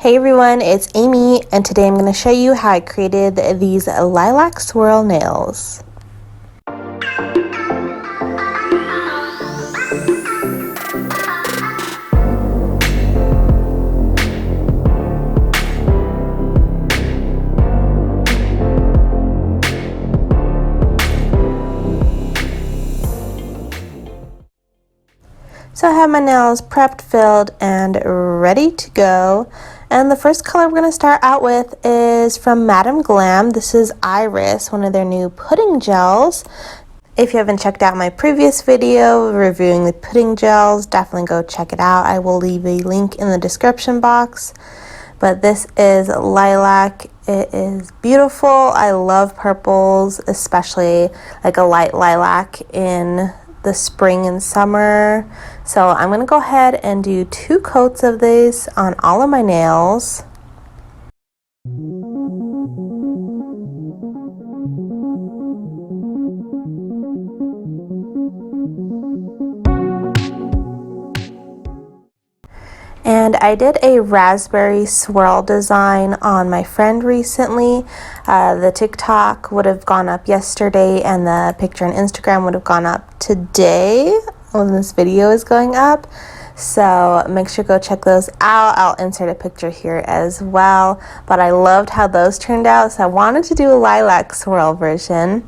Hey everyone, it's Amy, and today I'm going to show you how I created these lilac swirl nails. So I have my nails prepped, filled, and ready to go. And the first color we're going to start out with is from Madam Glam. This is Iris, one of their new pudding gels. If you haven't checked out my previous video reviewing the pudding gels, definitely go check it out. I will leave a link in the description box. But this is lilac. It is beautiful. I love purples, especially like a light lilac in the spring and summer. So I'm going to go ahead and do 2 coats of this on all of my nails. And I did a raspberry swirl design on my friend recently. The TikTok would have gone up yesterday and the picture on Instagram would have gone up today when this video is going up. So make sure to go check those out. I'll insert a picture here as well. But I loved how those turned out, so I wanted to do a lilac swirl version.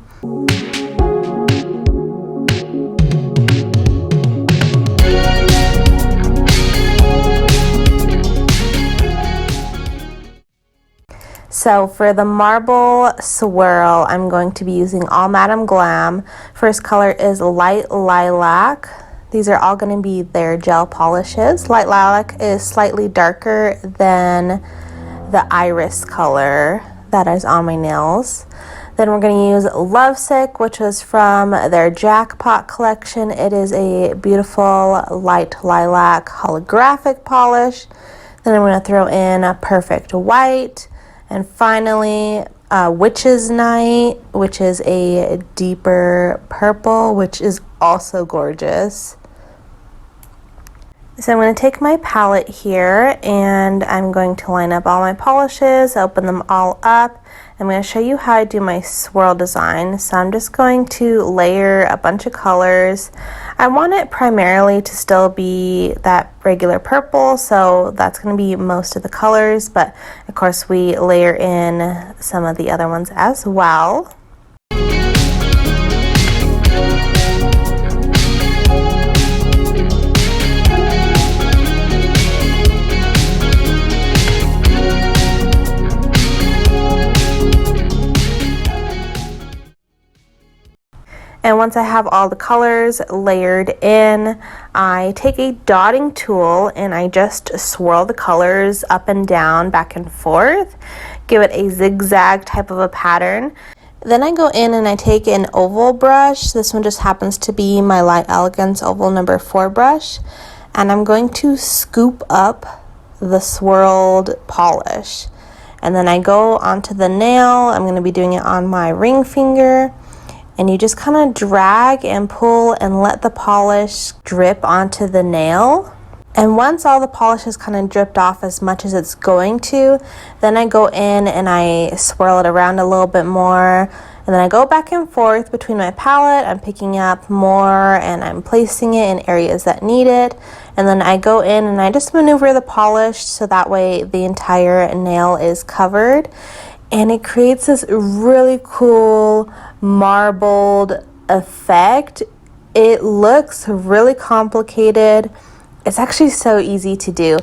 So for the marble swirl, I'm going to be using all Madam Glam. First color is Light Lilac. These are all going to be their gel polishes. Light Lilac is slightly darker than the iris color that is on my nails. Then we're going to use Lovesick, which was from their Jackpot collection. It is a beautiful light lilac holographic polish. Then I'm going to throw in a Perfect White. And finally, Witch's Night, which is a deeper purple, which is also gorgeous. So I'm going to take my palette here and I'm going to line up all my polishes, open them all up. I'm going to show you how I do my swirl design. So I'm just going to layer a bunch of colors. I want it primarily to still be that regular purple, so that's going to be most of the colors, but of course we layer in some of the other ones as well. And once I have all the colors layered in, I take a dotting tool and I just swirl the colors up and down, back and forth, give it a zigzag type of a pattern. Then I go in and I take an oval brush. This one just happens to be my Light Elegance Oval number 4 brush. And I'm going to scoop up the swirled polish. And then I go onto the nail. I'm going to be doing it on my ring finger. And you just kind of drag and pull and let the polish drip onto the nail. And once all the polish has kind of dripped off as much as it's going to, then I go in and I swirl it around a little bit more. And then I go back and forth between my palette. I'm picking up more and I'm placing it in areas that need it. And then I go in and I just maneuver the polish so that way the entire nail is covered. And it creates this really cool marbled effect. It looks really complicated. It's actually so easy to do.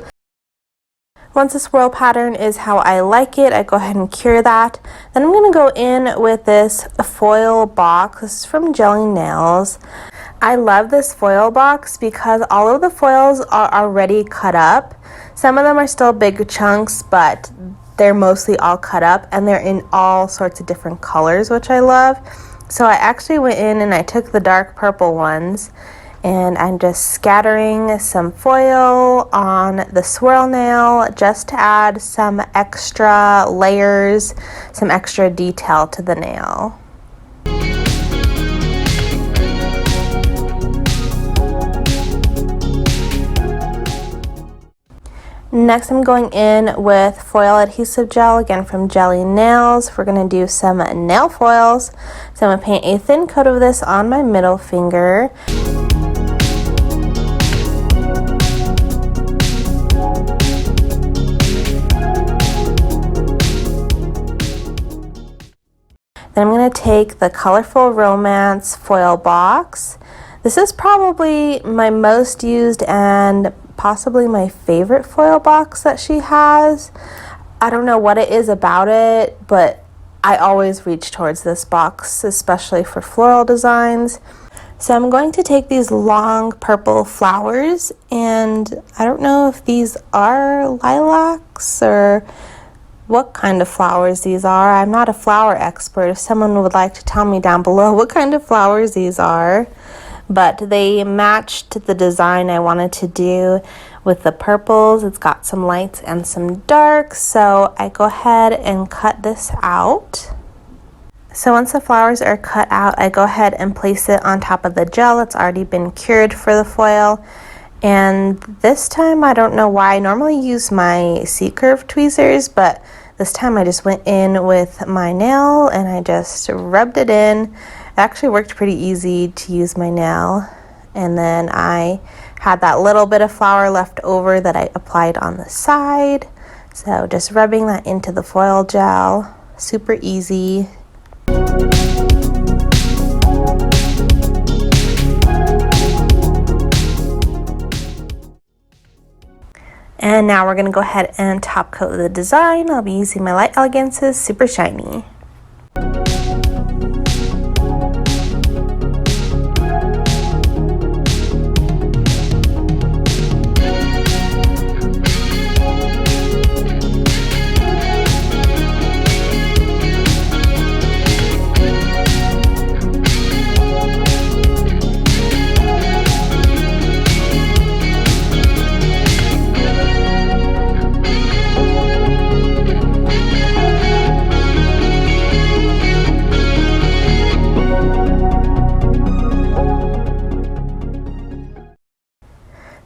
Once the swirl pattern is how I like it, I go ahead and cure that. Then I'm going to go in with this foil box. This is from Jelly Nails. I love this foil box because all of the foils are already cut up. Some of them are still big chunks, but they're mostly all cut up and they're in all sorts of different colors, which I love. So I actually went in and I took the dark purple ones and I'm just scattering some foil on the swirl nail just to add some extra layers, some extra detail to the nail. Next, I'm going in with foil adhesive gel, again from Jelly Nails. We're going to do some nail foils. So I'm going to paint a thin coat of this on my middle finger. Then I'm going to take the Colorful Romance foil box. This is probably my most used and possibly my favorite foil box that she has. I don't know what it is about it, but I always reach towards this box, especially for floral designs. So I'm going to take these long purple flowers, and I don't know if these are lilacs or what kind of flowers these are. I'm not a flower expert. If someone would like to tell me down below what kind of flowers these are. But they matched the design I wanted to do with the purples. It's got some lights and some darks, so I go ahead and cut this out. So once the flowers are cut out, I go ahead and place it on top of the gel. It's already been cured for the foil. And this time, I don't know why, I normally use my C-curve tweezers, but this time I just went in with my nail and I just rubbed it in. It actually worked pretty easy to use my nail. And then I had that little bit of flour left over that I applied on the side. So just rubbing that into the foil gel, super easy. And now we're going to go ahead and top coat the design. I'll be using my Light Elegance's Super Shiny.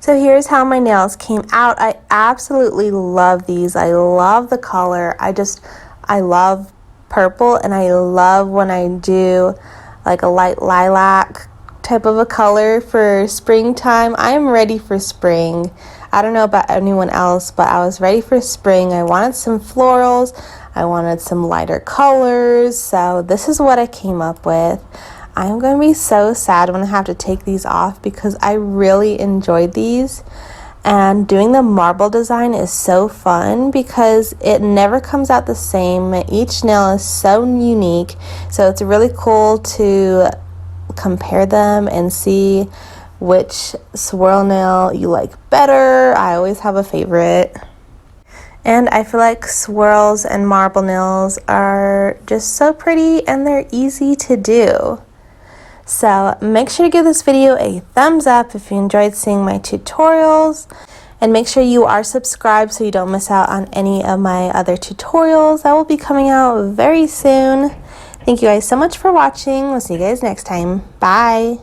So here's how my nails came out. I absolutely love these. I love the color. I love purple, and I love when I do like a light lilac type of a color for springtime. I am ready for spring. I don't know about anyone else, but I was ready for spring. I wanted some florals. I wanted some lighter colors. So this is what I came up with. I'm going to be so sad when I have to take these off because I really enjoyed these. And doing the marble design is so fun because it never comes out the same. Each nail is so unique. So it's really cool to compare them and see which swirl nail you like better. I always have a favorite. And I feel like swirls and marble nails are just so pretty and they're easy to do. So make sure to give this video a thumbs up if you enjoyed seeing my tutorials, and make sure you are subscribed so you don't miss out on any of my other tutorials that will be coming out very soon. Thank you guys so much for watching. We'll see you guys next time. Bye.